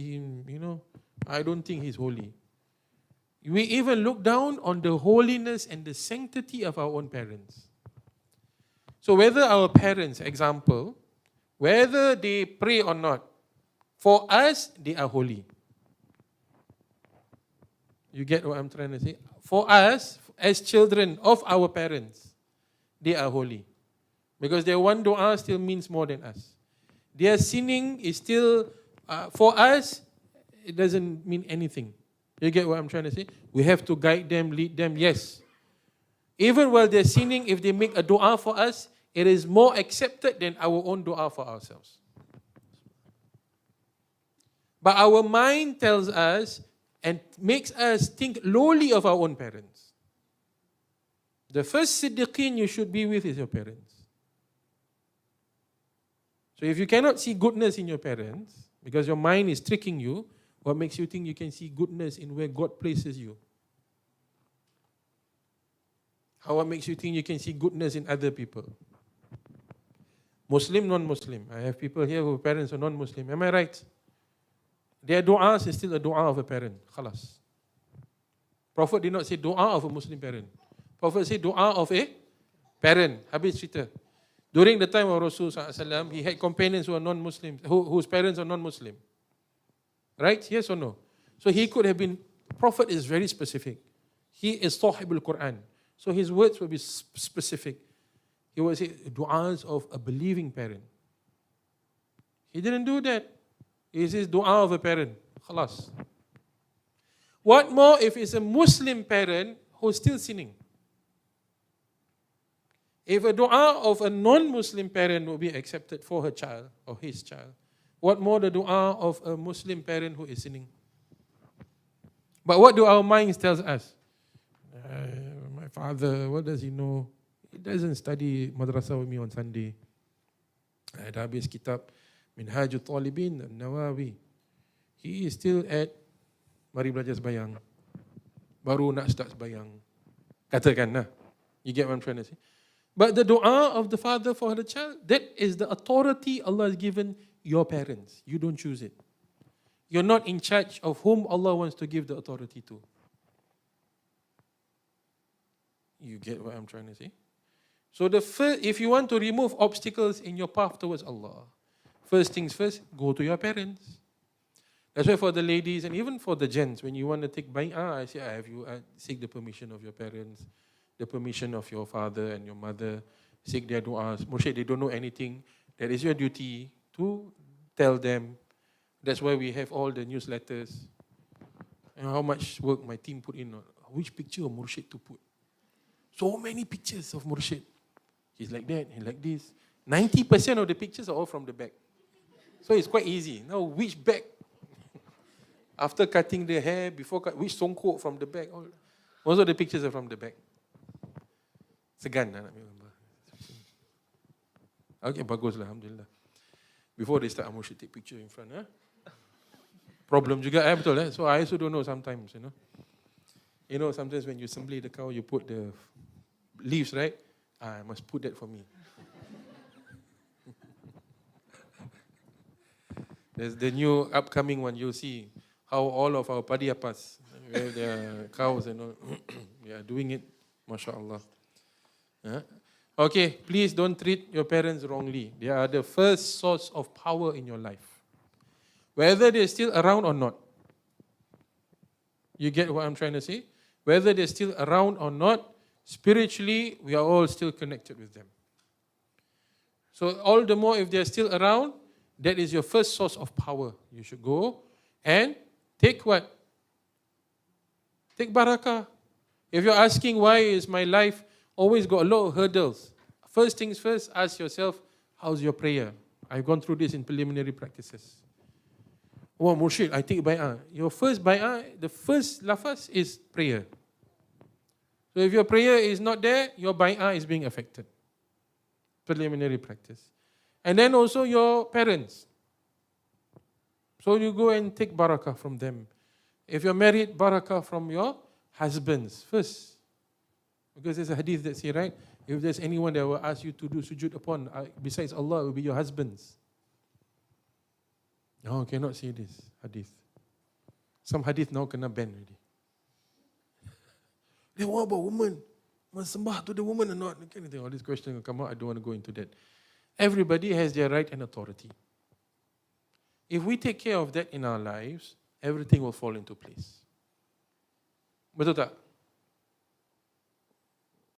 him, I don't think he's holy. We even look down on the holiness and the sanctity of our own parents. So whether our parents, example, whether they pray or not, for us, they are holy. You get what I'm trying to say? For us, as children of our parents, they are holy. Because their one dua still means more than us. Their sinning is still, for us, it doesn't mean anything. You get what I'm trying to say? We have to guide them, lead them, yes. Even while they're sinning, if they make a dua for us, it is more accepted than our own dua for ourselves. But our mind tells us and makes us think lowly of our own parents. The first siddiqeen you should be with is your parents. So if you cannot see goodness in your parents, because your mind is tricking you, what makes you think you can see goodness in where God places you? What makes you think you can see goodness in other people? Muslim, non-Muslim. I have people here whose parents are non-Muslim. Am I right? Their dua is still a dua of a parent. Khalas. Prophet did not say dua of a Muslim parent. Prophet said dua of a parent. Habis cerita. During the time of Rasulullah SAW, he had companions who are non-Muslims, whose parents are non-Muslim. Right? Yes or no? So he could have been, Prophet is very specific. He is Sahibul Quran. So his words will be specific. He will say du'as of a believing parent. He didn't do that. He says dua of a parent. Khalas. What more if it's a Muslim parent who's still sinning? If a dua of a non-Muslim parent will be accepted for her child or his child, what more the dua of a Muslim parent who is sinning? But what do our minds tell us? My father, what does he know? He doesn't study madrasah with me on Sunday. Dah habis kitab Minhajul Talibin, Nawawi. He is still at mari belajar sembahyang. Baru nak start sembahyang. Katakan lah. You get what I'm trying to say? But the dua of the father for the child, that is the authority Allah has given your parents. You don't choose it. You're not in charge of whom Allah wants to give the authority to. You get what I'm trying to say? So if you want to remove obstacles in your path towards Allah, first things first, go to your parents. That's why for the ladies and even for the gents, when you want to take bay'ah, I say, seek the permission of your parents, the permission of your father and your mother, seek their du'as. Mursyid, they don't know anything. That is your duty to tell them. That's why we have all the newsletters. And how much work my team put in, which picture of Mursyid to put. So many pictures of Mursyid. He's like that, he's like this. 90% of the pictures are all from the back. So it's quite easy. Now, which back? After cutting the hair, which songkok from the back? Most of the pictures are from the back. Segan nak ambil gambar. Okay, baguslah, alhamdulillah. Before they start, I should take picture in front. Problem juga, betul. So I also don't know sometimes, You know, sometimes when you sembelih the cow, you put the leaves, right? I must put that for me. There's the new upcoming one. You'll see how all of our padiyapas, where their cows and all, we are doing it. MashaAllah. Okay, please don't treat your parents wrongly. They are the first source of power in your life. Whether they're still around or not. You get what I'm trying to say? Whether they're still around or not, spiritually, we are all still connected with them. So all the more if they're still around, that is your first source of power. You should go and take what? Take barakah. If you're asking why is my life always got a lot of hurdles, first things first, ask yourself, how's your prayer? I've gone through this in preliminary practices. Oh, Mursyid, I take bay'ah. Your first bay'ah, the first lafaz is prayer. So if your prayer is not there, your bay'ah is being affected. Preliminary practice. And then also your parents. So you go and take barakah from them. If you're married, barakah from your husbands first. Because there's a hadith that says, right, if there's anyone that will ask you to do sujud upon, besides Allah, it will be your husbands. No, cannot say this hadith. Some hadith now kena ban already. Then what about women? Must sembah to the woman or not? All these questions will come out. I don't want to go into that. Everybody has their right and authority. If we take care of that in our lives, everything will fall into place. Betul tak?